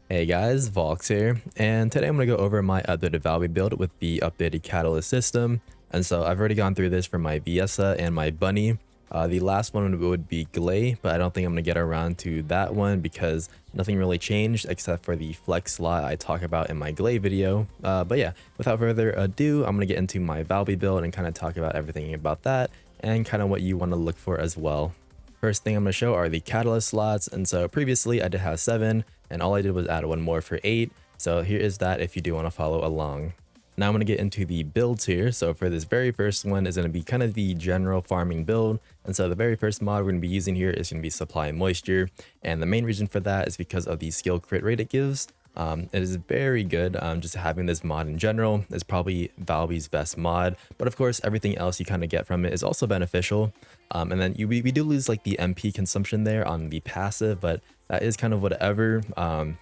Hey guys, Vahlkx here, and today I'm going to go over my updated Valby build with the updated catalyst system. And so I've already gone through this for my Viessa and my Bunny. The last one would be Glay, but I don't think I'm going to get around to that one because nothing really changed except for the flex slot I talk about in my Glay video. But yeah, without further ado, I'm going to get into my Valby build and kind of talk about everything about that and kind of what you want to look for as well. First thing I'm going to show are the catalyst slots, and so previously I did have 7, and all I did was add one more for 8, so here is that if you do want to follow along. Now I'm going to get into the builds here. So for this very first one is going to be kind of the general farming build, and so the very first mod we're going to be using here is going to be Supply Moisture, and the main reason for that is because of the skill crit rate it gives. It is very good. Just having this mod in general is probably Valby's best mod, but of course everything else you kind of get from it is also beneficial. And then we do lose like the MP consumption there on the passive, but that is kind of whatever,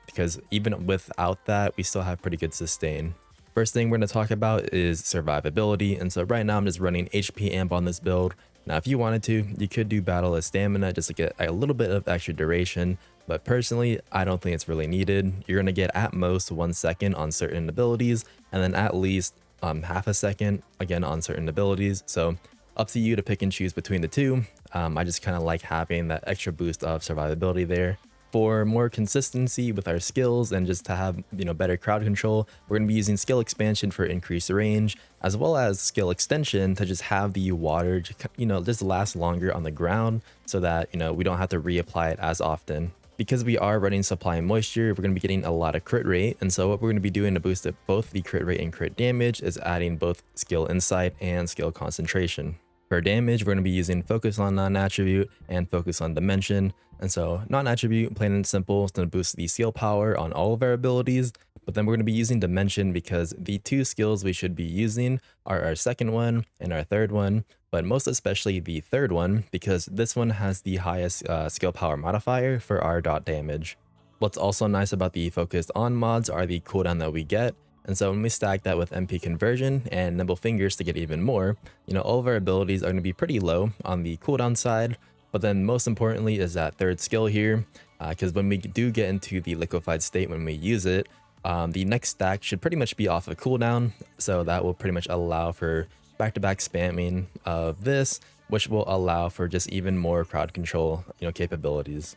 because even without that we still have pretty good sustain. First thing we're going to talk about is survivability, and so right now I'm just running HP amp on this build. Now if you wanted to, you could do battle as stamina just to get a little bit of extra duration, but personally I don't think it's really needed. You're going to get at most 1 second on certain abilities, and then at least half a second again on certain abilities, so up to you to pick and choose between the two. I just kind of like having that extra boost of survivability there. For more consistency with our skills and just to have, better crowd control, we're going to be using skill expansion for increased range, as well as skill extension to just have the water, just last longer on the ground so that, we don't have to reapply it as often. Because we are running supply and moisture, we're going to be getting a lot of crit rate, and so what we're going to be doing to boost up both the crit rate and crit damage is adding both skill insight and skill concentration. For damage, we're going to be using focus on non-attribute and focus on dimension, and so non-attribute, plain and simple, is going to boost the skill power on all of our abilities, but then we're going to be using dimension because the two skills we should be using are our second one and our third one, but most especially the third one because this one has the highest skill power modifier for our dot damage. What's also nice about the focused on mods are the cooldown that we get, and so when we stack that with MP conversion and nimble fingers to get even more, all of our abilities are going to be pretty low on the cooldown side. But then most importantly is that third skill here, because when we do get into the liquefied state when we use it, the next stack should pretty much be off of cooldown, so that will pretty much allow for back-to-back spamming of this, which will allow for just even more crowd control capabilities.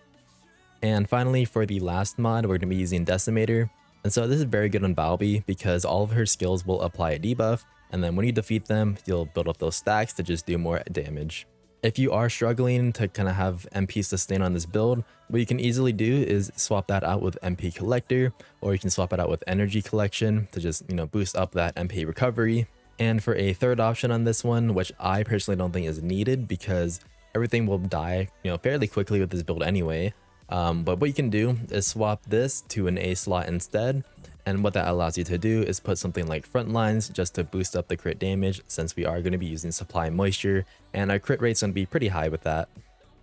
And finally, for the last mod, we're going to be using Decimator. And so this is very good on Valby because all of her skills will apply a debuff, and then when you defeat them, you'll build up those stacks to just do more damage. If you are struggling to kind of have MP sustain on this build, what you can easily do is swap that out with MP Collector, or you can swap it out with Energy Collection to just, boost up that MP recovery. And for a third option on this one, which I personally don't think is needed because everything will die, fairly quickly with this build anyway. But what you can do is swap this to an A slot instead, and what that allows you to do is put something like front lines just to boost up the crit damage, since we are going to be using supply moisture and our crit rate's going to be pretty high with that.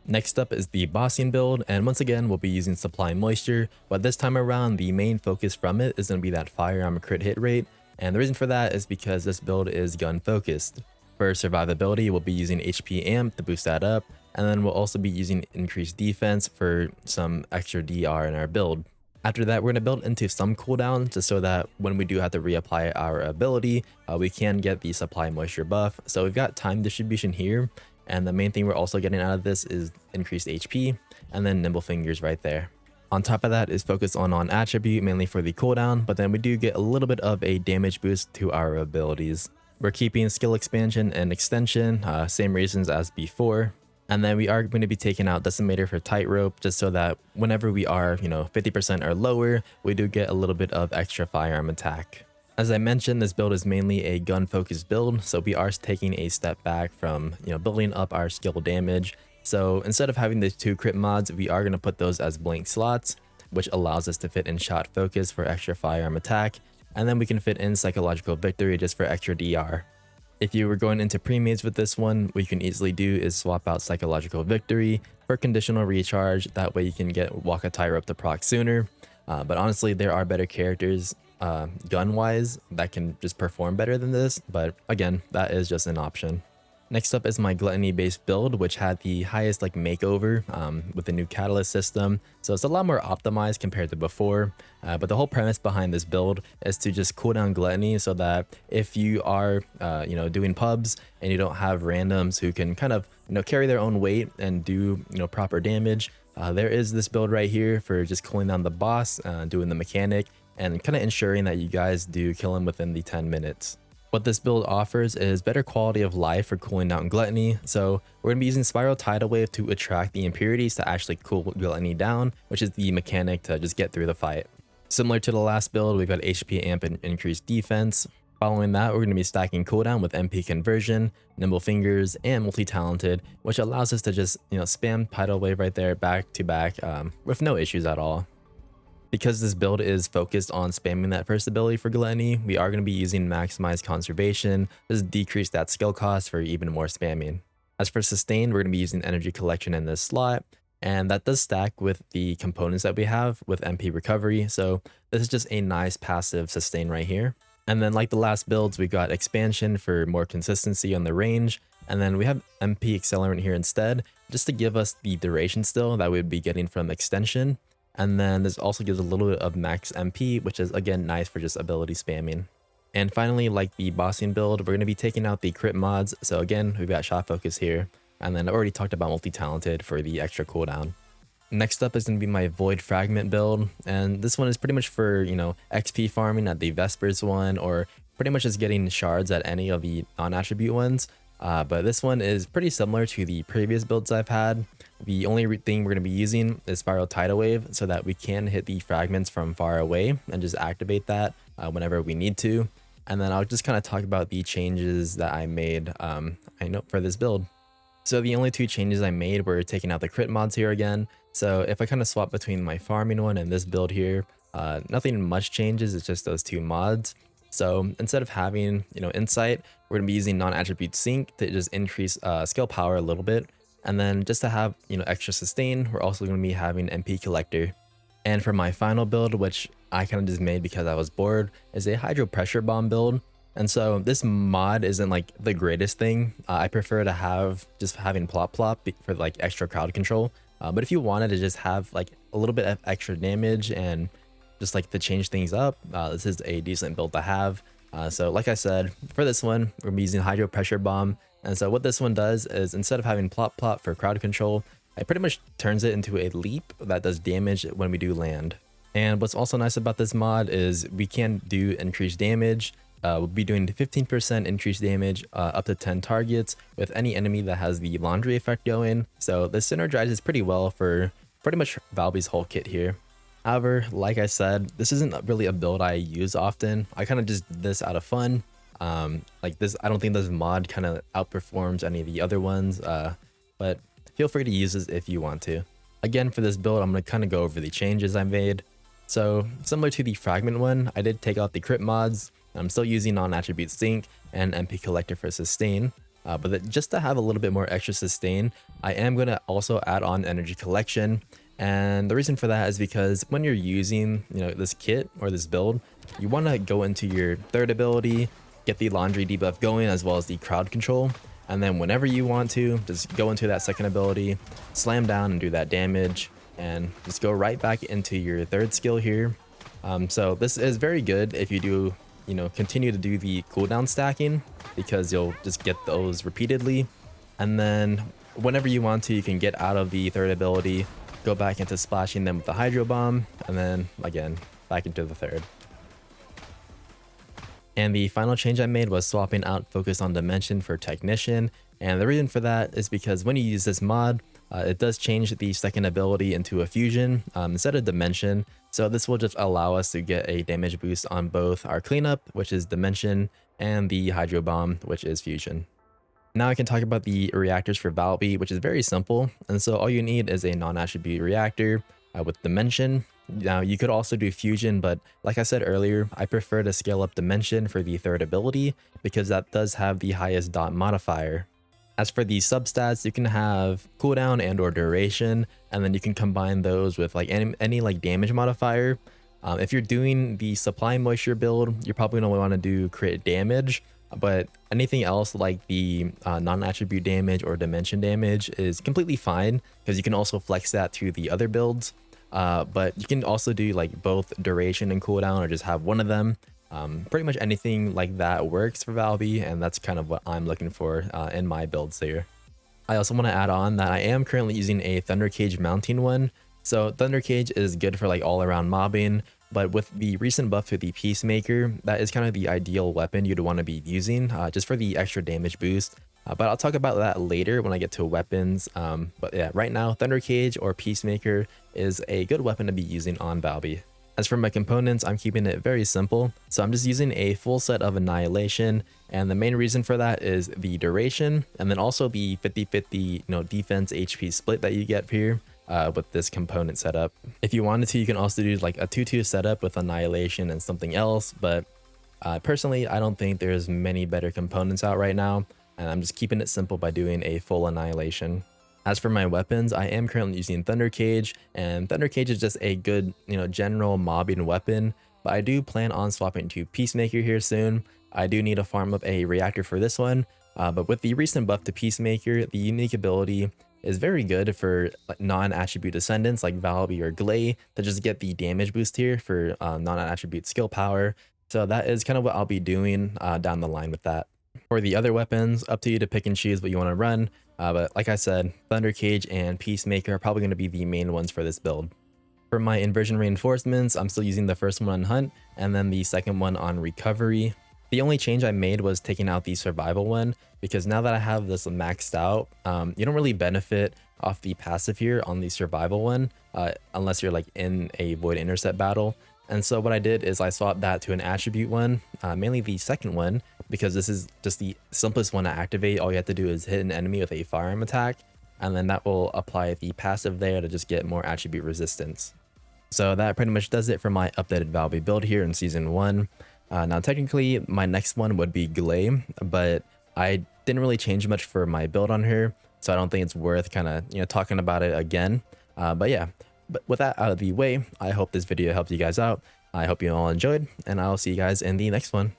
Next up is the bossing build, and once again we'll be using supply moisture, but this time around the main focus from it is going to be that firearm crit hit rate, and the reason for that is because this build is gun focused. For survivability, we'll be using HP amp to boost that up, and then we'll also be using increased defense for some extra DR in our build. After that, we're going to build into some cooldown just so that when we do have to reapply our ability, we can get the supply moisture buff. So we've got time distribution here, and the main thing we're also getting out of this is increased HP and then nimble fingers right there. On top of that is focus on non-attribute, mainly for the cooldown, but then we do get a little bit of a damage boost to our abilities. We're keeping skill expansion and extension, same reasons as before. And then we are going to be taking out Decimator for Tightrope just so that whenever we are, 50% or lower, we do get a little bit of extra firearm attack. As I mentioned, this build is mainly a gun focused build, so we are taking a step back from, building up our skill damage. So instead of having the 2 crit mods, we are going to put those as blank slots, which allows us to fit in shot focus for extra firearm attack, and then we can fit in psychological victory just for extra DR. If you were going into pre-mades with this one, what you can easily do is swap out Psychological Victory for Conditional Recharge. That way you can get Walk a Tightrope to proc sooner. But honestly, there are better characters gun-wise that can just perform better than this. But again, that is just an option. Next up is my Gluttony based build, which had the highest like makeover with the new catalyst system. So it's a lot more optimized compared to before. But the whole premise behind this build is to just cool down Gluttony so that if you are, doing pubs and you don't have randoms who can kind of, carry their own weight and do, proper damage, there is this build right here for just cooling down the boss, doing the mechanic, and kind of ensuring that you guys do kill him within the 10 minutes. What this build offers is better quality of life for cooling down Gluttony. So we're going to be using Spiral Tidal Wave to attract the impurities to actually cool Gluttony down, which is the mechanic to just get through the fight. Similar to the last build, we've got HP Amp and increased defense. Following that, we're going to be stacking cooldown with MP Conversion, Nimble Fingers, and Multi-Talented, which allows us to just, spam Tidal Wave right there back to back with no issues at all. Because this build is focused on spamming that first ability for Gluttony, we are going to be using Maximize Conservation, just decrease that skill cost for even more spamming. As for Sustain, we're going to be using Energy Collection in this slot, and that does stack with the components that we have with MP Recovery, so this is just a nice passive Sustain right here. And then like the last builds, we got Expansion for more consistency on the range, and then we have MP Accelerant here instead, just to give us the duration still that we'd be getting from Extension. And then this also gives a little bit of max MP, which is again nice for just ability spamming. And finally, like the bossing build, we're going to be taking out the crit mods. So again, we've got Shot Focus here. And then I already talked about Multi-Talented for the extra cooldown. Next up is going to be my Void Fragment build. And this one is pretty much for, XP farming at the Vespers one, or pretty much just getting shards at any of the non-attribute ones. But this one is pretty similar to the previous builds I've had. The only thing we're going to be using is Spiral Tidal Wave so that we can hit the fragments from far away and just activate that whenever we need to. And then I'll just kind of talk about the changes that I made for this build. So the only two changes I made were taking out the crit mods here again. So if I kind of swap between my farming one and this build here, nothing much changes, it's just those two mods. So instead of having, Insight, we're going to be using non-attribute sync to just increase skill power a little bit. And then just to have, extra sustain, we're also going to be having MP Collector. And for my final build, which I kind of just made because I was bored, is a Hydro Pressure Bomb build. And so this mod isn't like the greatest thing. I prefer to have just having Plop Plop for like extra crowd control. But if you wanted to just have like a little bit of extra damage and just like to change things up, this is a decent build to have. So like I said, for this one, we're using Hydro Pressure Bomb. And so what this one does is instead of having Plop Plop for crowd control, it pretty much turns it into a leap that does damage when we do land. And what's also nice about this mod is we can do increased damage. We'll be doing 15% increased damage up to 10 targets with any enemy that has the laundry effect going. So this synergizes pretty well for pretty much Valby's whole kit here. However, like I said, this isn't really a build I use often. I kind of just did this out of fun. Like this, I don't think this mod kind of outperforms any of the other ones, but feel free to use this if you want to. Again, for this build, I'm going to kind of go over the changes I made. So similar to the Fragment one, I did take out the crit mods. I'm still using non-attribute sync and MP Collector for sustain. But just to have a little bit more extra sustain, I am going to also add on Energy Collection. And the reason for that is because when you're using, this kit or this build, you want to go into your third ability, get the laundry debuff going as well as the crowd control. And then whenever you want to, just go into that second ability, slam down and do that damage, and just go right back into your third skill here. So this is very good if you do, continue to do the cooldown stacking, because you'll just get those repeatedly. And then whenever you want to, you can get out of the third ability, go back into splashing them with the Hydro Bomb, and then again, back into the third. And the final change I made was swapping out Focus on Dimension for Technician. And the reason for that is because when you use this mod, it does change the second ability into a fusion instead of Dimension. So this will just allow us to get a damage boost on both our cleanup, which is Dimension, and the Hydro Bomb, which is fusion. Now I can talk about the reactors for Valby, which is very simple. And so all you need is a non-attribute reactor with Dimension. Now you could also do fusion, but like I said earlier, I prefer to scale up Dimension for the third ability because that does have the highest dot modifier. As for the substats, you can have cooldown and or duration, and then you can combine those with like any like damage modifier. If you're doing the supply moisture build, you're probably going to want to do crit damage. but anything else like the non-attribute damage or dimension damage is completely fine because you can also flex that to the other builds. But you can also do like both duration and cooldown or just have one of them. Pretty much anything like that works for Valby, and that's kind of what I'm looking for in my builds here. I also want to add on that I am currently using a Thunder Cage mounting one. So Thunder Cage is good for like all around mobbing, but with the recent buff to the Peacemaker, that is kind of the ideal weapon you'd want to be using just for the extra damage boost. But I'll talk about that later when I get to weapons. But yeah, right now Thunder Cage or Peacemaker is a good weapon to be using on Valby. As for my components, I'm keeping it very simple. So I'm just using a full set of Annihilation, and the main reason for that is the duration, and then also the 50-50 defense HP split that you get here with this component setup. If you wanted to, you can also do like a 2-2 setup with Annihilation and something else, but personally, I don't think there's many better components out right now, and I'm just keeping it simple by doing a full Annihilation. As for my weapons, I am currently using Thunder Cage, and Thunder Cage is just a good, general mobbing weapon, but I do plan on swapping to Peacemaker here soon. I do need to farm up a reactor for this one, but with the recent buff to Peacemaker, the unique ability is very good for non-attribute Descendants like Valby or Glay to just get the damage boost here for non-attribute skill power. So that is kind of what I'll be doing down the line with that. For the other weapons, up to you to pick and choose what you want to run. But like I said, Thunder Cage and Peacemaker are probably going to be the main ones for this build. For my Inversion Reinforcements, I'm still using the first one on Hunt and then the second one on Recovery. The only change I made was taking out the Survival one, because now that I have this maxed out, you don't really benefit off the passive here on the Survival one, unless you're like in a Void Intercept battle. And so what I did is I swapped that to an attribute one, mainly the second one, because this is just the simplest one to activate. All you have to do is hit an enemy with a firearm attack, and then that will apply the passive there to just get more attribute resistance. So that pretty much does it for my updated Valby build here in Season 1. Now technically my next one would be Glay, but I didn't really change much for my build on her, so I don't think it's worth kind of talking about it again. But yeah, but with that out of the way, I hope this video helped you guys out. I hope you all enjoyed, and I'll see you guys in the next one.